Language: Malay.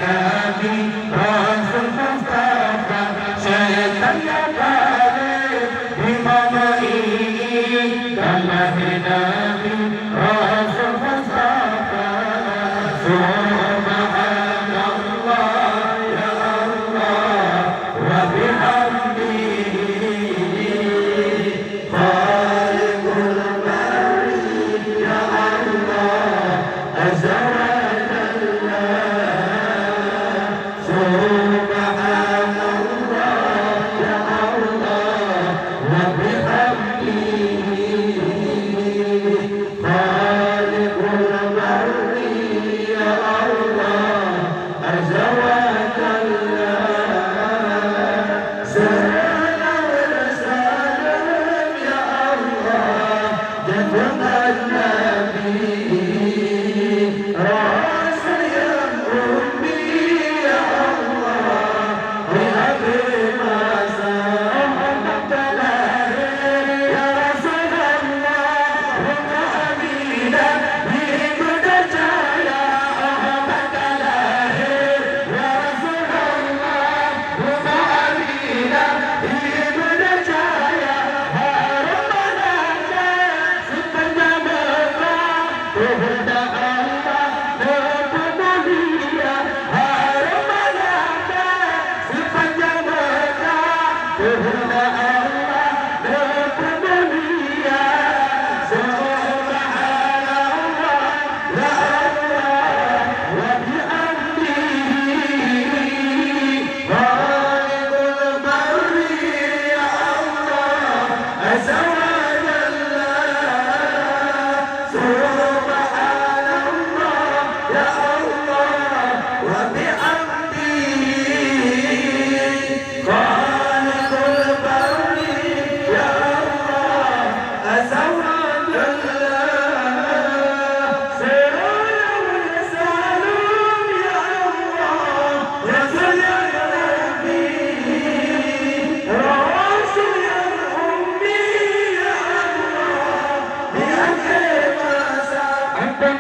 Nabi Rasul Mustafa Syaitan ya kare Imam ini Kalah Nabi Rasul Mustafa Subhanallah ya Allah wa bihamdihi Khaliqul Bari ya Allah azza wa jalla Subhanallah ya Allah wa bihamdihi Khaliqul Bari ya Allah azza wa jalla Salam salam ya Allah Jangan Nabi Rasul yang ummi ya Allah Di akhir masa Muhammad lahir ya Rasulullah Bunga Aminah ibu tercaya Muhammad lahir ya Rasulullah Bunga Aminah ibu tercaya Harum Malaka sepanjang Mekah Kehendak Allah berpemulia Harum Malaka sepanjang Mekah Kehendak Allah berpemulia Subhanallah ya Allah wa bihamdihi Khaliqul Bari ya Allah azza wa jalla Subhanallah ya Allah wa bihamdihi Khaliqul Bari ya Allah azza wa jalla Salam salam ya Allah Rasul ya Nabi Rasul ya ummi ya Allah Di akhir masa Antum